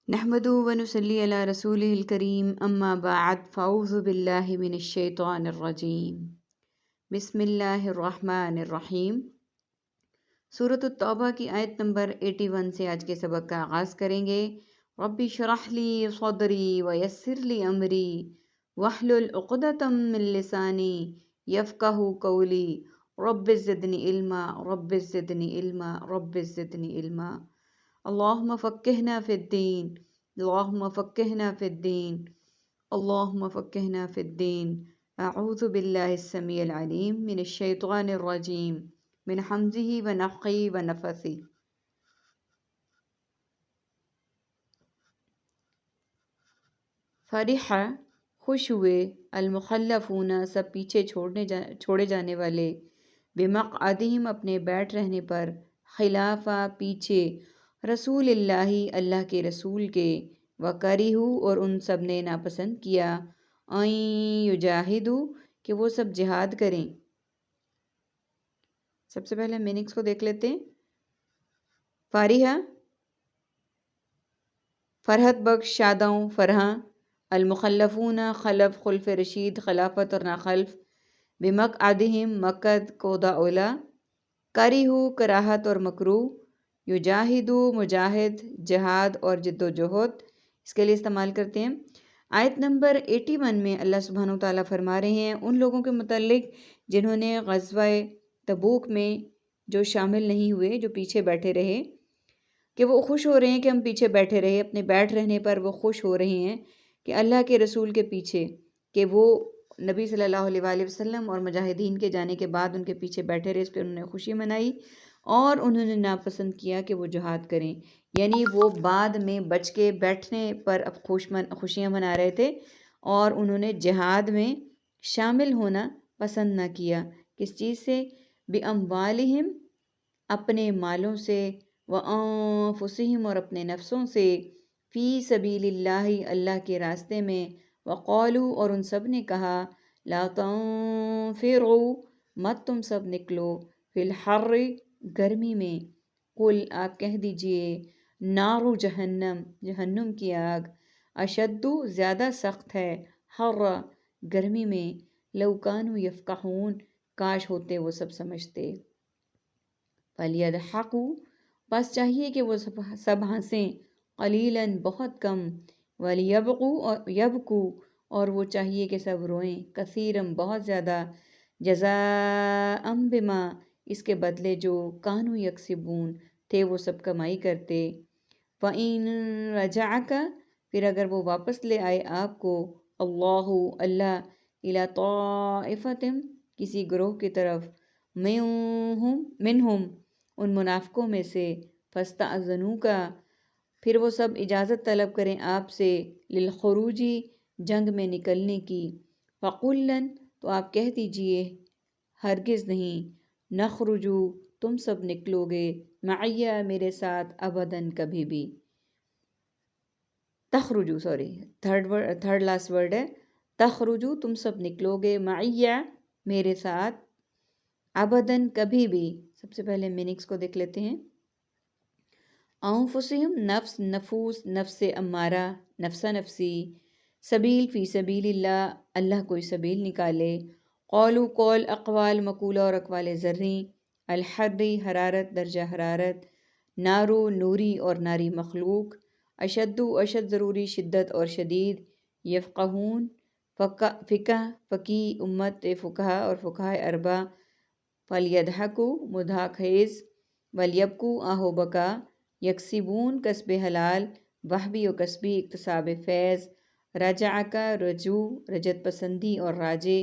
نحمدہ و نصلی علی رسولہ الکریم اما بعد فاعوذ باللہ من الشیطان الرجیم بسم اللہ الرحمن الرحیم۔ سورۃ التوبہ کی آیت نمبر 81 سے آج کے سبق کا آغاز کریں گے۔ رب اشرح لی صدری ویسر لی امری واحلل عقدۃ من لسانی یفقہوا قولی رب زدنی علما رب زدنی علما رب زدنی علما۔ اللہم فقہنا فی الدین اللہم فقہنا فی الدین اللہم فقہنا فی الدین۔ اعوذ باللہ السمیع العلیم من الشیطان الرجیم من حمزہ ونفخہ ونفثہ۔ فرح خوش ہوئے، المخلفون سب پیچھے چھوڑے جانے والے، بمقعدہم اپنے بیٹھ رہنے پر، خلافہ پیچھے، رسول اللہ اللہ کے رسول کے، وکرہوا اور ان سب نے ناپسند کیا، ان یجاہدوا کہ وہ سب جہاد کریں۔ سب سے پہلے میننگز کو دیکھ لیتے ہیں۔ فارحہ فرحت بخش، شاداں فرحاں، المخلفون خلف خلف رشید خلافت اور ناخلف، بمقعدہم مقعد قعدہ اولا، کرہوا کراہت اور مکروہ، یجاہدوا مجاہد جہاد اور جد و جہد، اس کے لیے استعمال کرتے ہیں۔ آیت نمبر 81 میں اللہ سبحانہ وتعالیٰ فرما رہے ہیں ان لوگوں کے متعلق جنہوں نے غزوہ تبوک میں جو شامل نہیں ہوئے، جو پیچھے بیٹھے رہے، کہ وہ خوش ہو رہے ہیں کہ ہم پیچھے بیٹھے رہے، اپنے بیٹھ رہنے پر وہ خوش ہو رہے ہیں کہ اللہ کے رسول کے پیچھے، کہ وہ نبی صلی اللہ علیہ وآلہ وسلم اور مجاہدین کے جانے کے بعد ان کے پیچھے بیٹھے رہے، اس پہ انہوں نے خوشی منائی، اور انہوں نے ناپسند کیا کہ وہ جہاد کریں، یعنی وہ بعد میں بچ کے بیٹھنے پر اب خوشیاں منا رہے تھے، اور انہوں نے جہاد میں شامل ہونا پسند نہ کیا۔ کس چیز سے؟ بِأَمْوَالِهِمْ اپنے مالوں سے، وَأَنفُسِهِمْ اور اپنے نفسوں سے، فی سبیل اللہ اللہ کے راستے میں، وقالوا اور ان سب نے کہا، لا تنفروا مت تم سب نکلو، فی الحر گرمی میں، قل آپ کہہ دیجئے، نار جہنم جہنم کی آگ، اشد زیادہ سخت ہے، حر گرمی میں، لو کانوا یفقہون کاش ہوتے وہ سب سمجھتے، فلیضحکوا بس چاہیے کہ وہ سب ہنسیں، قلیلاً بہت کم، یبکوا اور وہ چاہیے کہ سب روئیں، کثیراً بہت زیادہ، جزاء بما اس کے بدلے جو کانوا یکسبون تھے وہ سب کمائی کرتے۔ فَإِن رَجَعَكَ پھر اگر وہ واپس لے آئے آپ کو، اللہ إِلَى طَائِفَةٍ کسی گروہ کی طرف، منہم ان منافقوں میں سے، فَاسْتَأْذَنُوكَ پھر وہ سب اجازت طلب کریں آپ سے، للخروج جنگ میں نکلنے کی، فَقُل لَن تو آپ کہہ دیجئے، ہرگز نہیں، نخرج تم سب نکلو گے، معی میرے ساتھ، ابداً کبھی بھی، تخرجو تھرڈ لاسٹ ورڈ ہے، تخرجو تم سب نکلو گے، معی میرے ساتھ، ابداً کبھی بھی۔ سب سے پہلے میننگز کو دیکھ لیتے ہیں۔ انفسہم نفس نفوس نفس امارہ نفسا نفسی، سبیل فی سبیل اللہ اللہ کوئی سبیل نکالے، قولو قول اقوال مقولہ اور اقوال زرعی، الحری حرارت درجہ حرارت، نارو نوری اور ناری مخلوق، اشدو اشد ضروری شدت اور شدید، یفقہون فقہ فقی امت فقہا اور فقہاء اربع، فلیضحکوا مضحک خیز، ولیبکوا آہ و بکا، یکسبون کسب حلال، وہبی و کسبی اکتساب فیض، رجعک رجوع رجت پسندی اور راجع،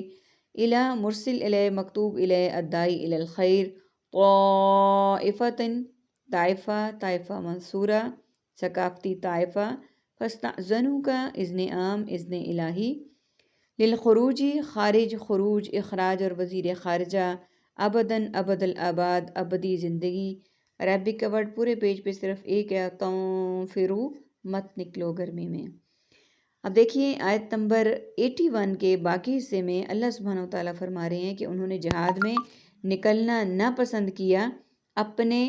الی مرسل الی مکتوب الی الداعی الی الخیر، طائفۃ طائفہ طائفہ منصورہ ثقافتی طائفہ، فاستأذنوک اذن عام اذن الہی، للخروج خارج خروج اخراج اور وزیر خارجہ، ابداً ابد الآباد ابدی زندگی، عربک کا ورڈ پورے پیج پہ صرف ایک ہے، تنفروا مت نکلو گرمی میں۔ اب دیکھیے آیت نمبر 81 کے باقی حصے میں اللہ سبحانہ وتعالیٰ فرما رہے ہیں کہ انہوں نے جہاد میں نکلنا نہ پسند کیا اپنے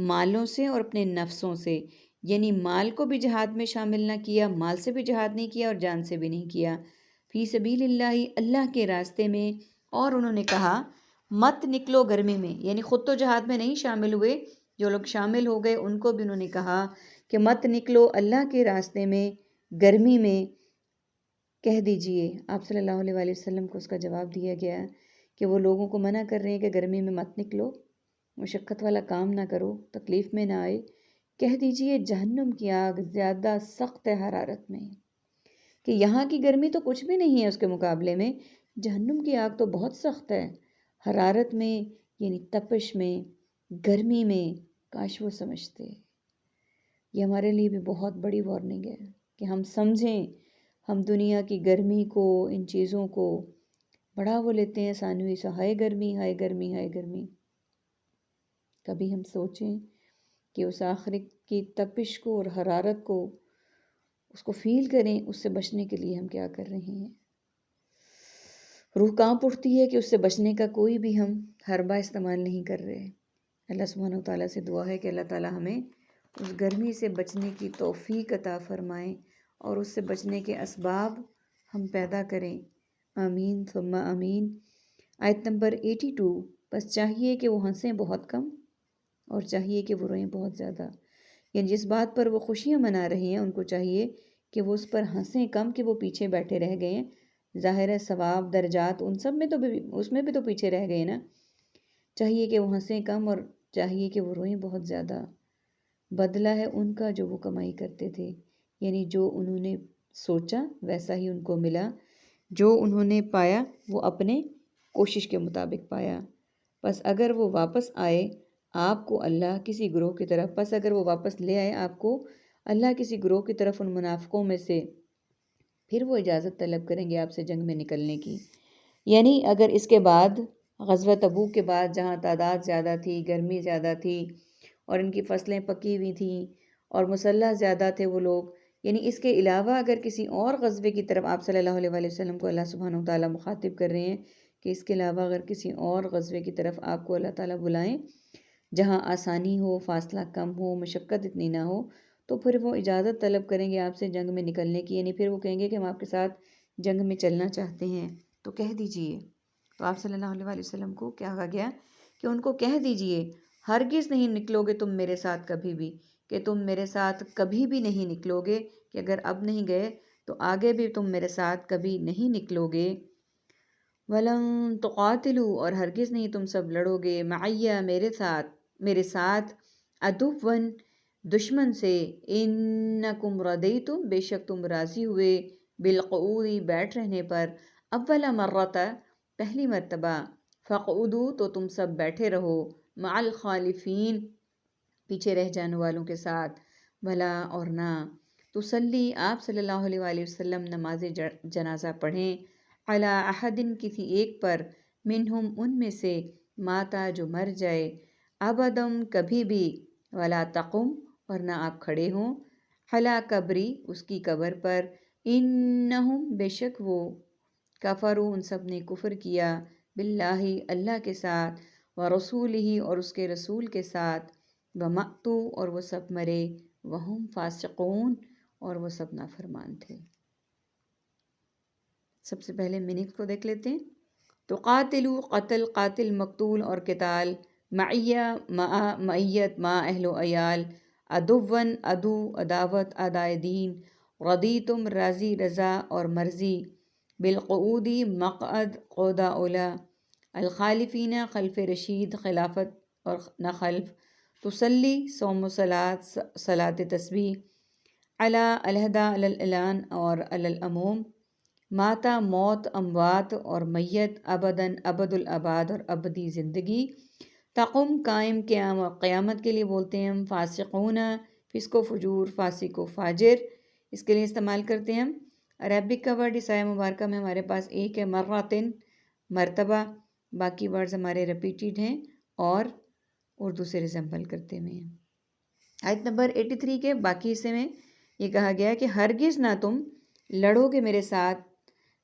مالوں سے اور اپنے نفسوں سے، یعنی مال کو بھی جہاد میں شامل نہ کیا، مال سے بھی جہاد نہیں کیا اور جان سے بھی نہیں کیا، فی سبیل اللہ، اللہ کے راستے میں۔ اور انہوں نے کہا مت نکلو گرمی میں، یعنی خود تو جہاد میں نہیں شامل ہوئے، جو لوگ شامل ہو گئے ان کو بھی انہوں نے کہا کہ مت نکلو اللہ کے راستے میں گرمی میں۔ کہہ دیجئے، آپ صلی اللہ علیہ وآلہ وسلم کو اس کا جواب دیا گیا کہ وہ لوگوں کو منع کر رہے ہیں کہ گرمی میں مت نکلو، مشقت والا کام نہ کرو، تکلیف میں نہ آئے۔ کہہ دیجئے جہنم کی آگ زیادہ سخت ہے حرارت میں، کہ یہاں کی گرمی تو کچھ بھی نہیں ہے اس کے مقابلے میں، جہنم کی آگ تو بہت سخت ہے حرارت میں، یعنی تپش میں، گرمی میں۔ کاش وہ سمجھتے۔ یہ ہمارے لیے بھی بہت بڑی وارننگ ہے کہ ہم سمجھیں، ہم دنیا کی گرمی کو، ان چیزوں کو بڑا وہ لیتے ہیں ثانوی سا، ہائے گرمی ہائے گرمی ہائے گرمی۔ کبھی ہم سوچیں کہ اس آخرت کی تپش کو اور حرارت کو، اس کو فیل کریں، اس سے بچنے کے لیے ہم کیا کر رہے ہیں۔ روح کانپ اٹھتی ہے کہ اس سے بچنے کا کوئی بھی ہم حربہ استعمال نہیں کر رہے۔ اللہ سبحانہ و تعالیٰ سے دعا ہے کہ اللہ تعالیٰ ہمیں اس گرمی سے بچنے کی توفیق عطا فرمائیں اور اس سے بچنے کے اسباب ہم پیدا کریں۔ آمین ثم آمین۔ آیت نمبر 82، بس چاہیے کہ وہ ہنسیں بہت کم اور چاہیے کہ وہ روئیں بہت زیادہ، یعنی جس بات پر وہ خوشیاں منا رہے ہیں ان کو چاہیے کہ وہ اس پر ہنسیں کم، کہ وہ پیچھے بیٹھے رہ گئے ہیں۔ ظاہر ہے ثواب درجات ان سب میں تو اس میں بھی تو پیچھے رہ گئے نا۔ چاہیے کہ وہ ہنسیں کم اور چاہیے کہ وہ روئیں بہت زیادہ۔ بدلہ ہے ان کا جو وہ کمائی کرتے تھے، یعنی جو انہوں نے سوچا ویسا ہی ان کو ملا، جو انہوں نے پایا وہ اپنے کوشش کے مطابق پایا۔ بس اگر وہ واپس آئے آپ کو اللہ کسی گروہ کی طرف، بس اگر وہ واپس لے آئے آپ کو اللہ کسی گروہ کی طرف ان منافقوں میں سے، پھر وہ اجازت طلب کریں گے آپ سے جنگ میں نکلنے کی۔ یعنی اگر اس کے بعد غزوہ تبوک کے بعد جہاں تعداد زیادہ تھی، گرمی زیادہ تھی اور ان کی فصلیں پکی ہوئی تھیں اور مسلح زیادہ تھے وہ لوگ، یعنی اس کے علاوہ اگر کسی اور غزوے کی طرف آپ صلی اللہ علیہ وآلہ وسلم کو اللہ سبحانہ و تعالیٰ مخاطب کر رہے ہیں کہ اس کے علاوہ اگر کسی اور غزوے کی طرف آپ کو اللہ تعالیٰ بلائیں جہاں آسانی ہو، فاصلہ کم ہو، مشقت اتنی نہ ہو، تو پھر وہ اجازت طلب کریں گے آپ سے جنگ میں نکلنے کی، یعنی پھر وہ کہیں گے کہ ہم آپ کے ساتھ جنگ میں چلنا چاہتے ہیں، تو کہہ دیجئے۔ تو آپ صلی اللہ علیہ وآلہ وسلم کو کیا کہا گیا کہ ان کو کہہ دیجئے ہرگز نہیں نکلو گے تم میرے ساتھ کبھی بھی، کہ تم میرے ساتھ کبھی بھی نہیں نکلو گے، کہ اگر اب نہیں گئے تو آگے بھی تم میرے ساتھ کبھی نہیں نکلو گے۔ وَلَن تُقَاتِلُوا، اور ہرگز نہیں تم سب لڑو گے، معیّا میرے ساتھ، عدوًّا دشمن سے، اِنَّکُمْ رَضَیْتُم، بے شک تم راضی ہوئے، بالقعود بیٹھ رہنے پر، اول مرۃ پہلی مرتبہ، فاقعدوا تو تم سب بیٹھے رہو، مع الخالفین پیچھے رہ جانے والوں کے ساتھ، بھلا اور نہ، تصلی آپ صلی اللہ علیہ وآلہ وسلم نماز جنازہ پڑھیں، علی احد کسی ایک پر، منہم ان میں سے، ماتا جو مر جائے، ابدم کبھی بھی، ولا تقم اور نہ آپ کھڑے ہوں، علی قبری اس کی قبر پر، انہم بے شک وہ، کفروا ان سب نے کفر کیا، باللہ اللہ کے ساتھ، ورسولہ اور اس کے رسول کے ساتھ، وماتوا اور وہ سب مرے، وہم فاسقون اور وہ سب نافرمان تھے۔ سب سے پہلے میننگ کو دیکھ لیتے ہیں۔ تو قاتلو قتل، قاتل مقتول اور قتال، معیہ معیت مع اہل و عیال، عدوًا عدو عداوت اعدائے دین، رضیتم راضی رضا اور مرضی، بالقعودی مقعد قعدہ اولا، الخالفین خلف رشید خلافت اور نہ خلف، تصلی صوم و صلاۃ تسبیح، علی علیحدہ علی الاعلان اور علی العموم، ماتا موت، اموات اور میت، ابداً ابد الاباد اور ابدی زندگی، تقم قائم، قیامت کے لیے بولتے ہیں ہم، فاسقون فسق و فجور، فاسق و فاجر، اس کے لیے استعمال کرتے ہیں ہم۔ عربک کا ورڈ اس آیہ مبارکہ میں ہمارے پاس ایک ہے، مرتن مرتبہ، باقی ورڈز ہمارے ریپیٹیڈ ہیں اور اردو سے ریزمبل کرتے ہوئے ہیں۔ آیت نمبر 83 کے باقی حصے میں یہ کہا گیا کہ ہرگز نہ تم لڑو گے میرے ساتھ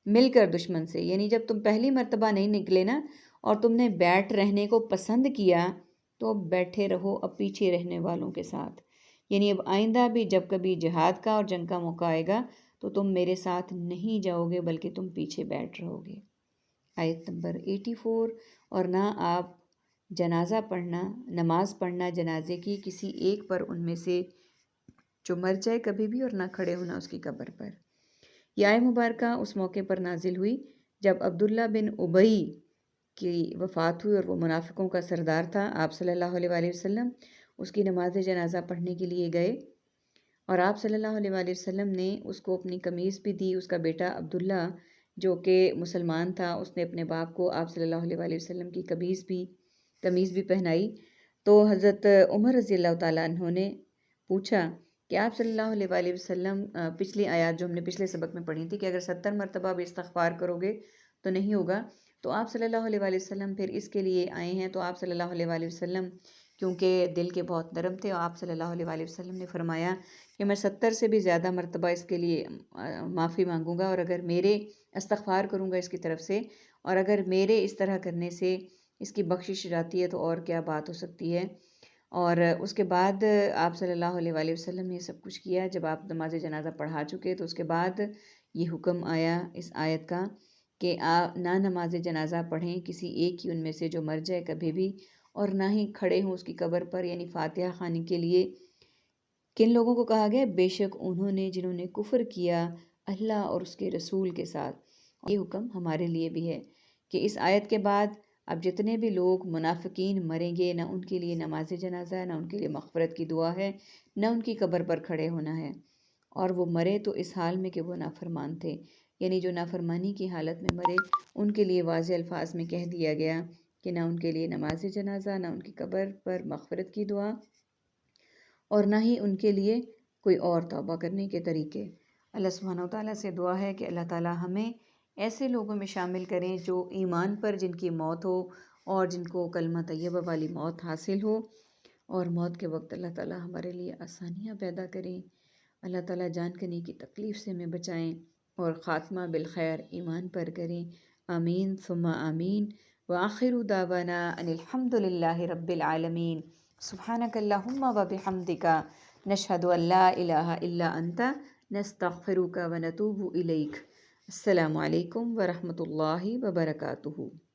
مل کر دشمن سے، یعنی جب تم پہلی مرتبہ نہیں نکلے نا اور تم نے بیٹھ رہنے کو پسند کیا تو اب بیٹھے رہو اب پیچھے رہنے والوں کے ساتھ، یعنی اب آئندہ بھی جب کبھی جہاد کا اور جنگ کا موقع آئے گا تو تم میرے ساتھ نہیں جاؤ گے بلکہ تم پیچھے بیٹھ رہو گے۔ آیت نمبر 84۔ اور نہ آپ جنازہ پڑھنا، نماز پڑھنا جنازے کی کسی ایک پر ان میں سے جو مر جائے کبھی بھی، اور نہ کھڑے ہونا اس کی قبر پر۔ یہ آیت مبارکہ اس موقع پر نازل ہوئی جب عبداللہ بن ابی کی وفات ہوئی اور وہ منافقوں کا سردار تھا۔ آپ صلی اللہ علیہ وآلہ وسلم اس کی نماز جنازہ پڑھنے کے لیے گئے اور آپ صلی اللہ علیہ وآلہ وسلم نے اس کو اپنی قمیص بھی دی۔ اس کا بیٹا عبداللہ جو کہ مسلمان تھا، اس نے اپنے باپ کو آپ صلی اللہ علیہ وآلہ وسلم کی قمیص بھی پہنائی۔ تو حضرت عمر رضی اللہ تعالیٰ عنہ نے پوچھا کہ آپ صلی اللہ علیہ وآلہ وسلم، پچھلی آیات جو ہم نے پچھلے سبق میں پڑھی تھی کہ اگر 70 مرتبہ بھی استغفار کرو گے تو نہیں ہوگا، تو آپ صلی اللہ علیہ وآلہ وسلم پھر اس کے لیے آئے ہیں۔ تو آپ صلی اللہ علیہ وآلہ وسلم کیونکہ دل کے بہت نرم تھے، اور آپ صلی اللہ علیہ وآلہ وسلم نے فرمایا کہ میں 70 سے بھی زیادہ مرتبہ اس کے لیے معافی مانگوں گا، اور اگر میرے استغفار کروں گا اس کی طرف سے، اور اگر میرے اس طرح کرنے سے اس کی بخشش ہو جاتی ہے تو اور کیا بات ہو سکتی ہے۔ اور اس کے بعد آپ صلی اللہ علیہ وآلہ وسلم نے سب کچھ کیا۔ جب آپ نماز جنازہ پڑھا چکے تو اس کے بعد یہ حکم آیا اس آیت کا کہ آپ نہ نماز جنازہ پڑھیں کسی ایک کی ان میں سے جو مر جائے کبھی بھی، اور نہ ہی کھڑے ہوں اس کی قبر پر، یعنی فاتحہ خوانی کے لیے۔ کن لوگوں کو کہا گیا؟ بے شک انہوں نے جنہوں نے کفر کیا اللہ اور اس کے رسول کے ساتھ۔ یہ حکم ہمارے لیے بھی ہے کہ اس آیت کے بعد اب جتنے بھی لوگ منافقین مریں گے، نہ ان کے لیے نماز جنازہ ہے، نہ ان کے لیے مغفرت کی دعا ہے، نہ ان کی قبر پر کھڑے ہونا ہے، اور وہ مرے تو اس حال میں کہ وہ نافرمان تھے، یعنی جو نافرمانی کی حالت میں مرے ان کے لیے واضح الفاظ میں کہہ دیا گیا کہ نہ ان کے لیے نماز جنازہ، نہ ان کی قبر پر مغفرت کی دعا، اور نہ ہی ان کے لیے کوئی اور توبہ کرنے کے طریقے۔ اللہ سبحانہ وتعالیٰ سے دعا ہے کہ اللہ تعالیٰ ہمیں ایسے لوگوں میں شامل کریں جو ایمان پر جن کی موت ہو اور جن کو کلمہ طیبہ والی موت حاصل ہو، اور موت کے وقت اللہ تعالیٰ ہمارے لیے آسانیاں پیدا کریں۔ اللہ تعالیٰ جان کنی کی تکلیف سے ہمیں بچائیں اور خاتمہ بالخیر ایمان پر کریں۔ آمین ثم آمین۔ وآخر دعوانا ان الحمد للہ رب العالمین۔ سبحانک اللہم و بحمدک، نشہد ان لا الہ الا انت، نستغفرک و نتوب الیک۔ السلام علیکم ورحمۃ اللہ وبرکاتہ۔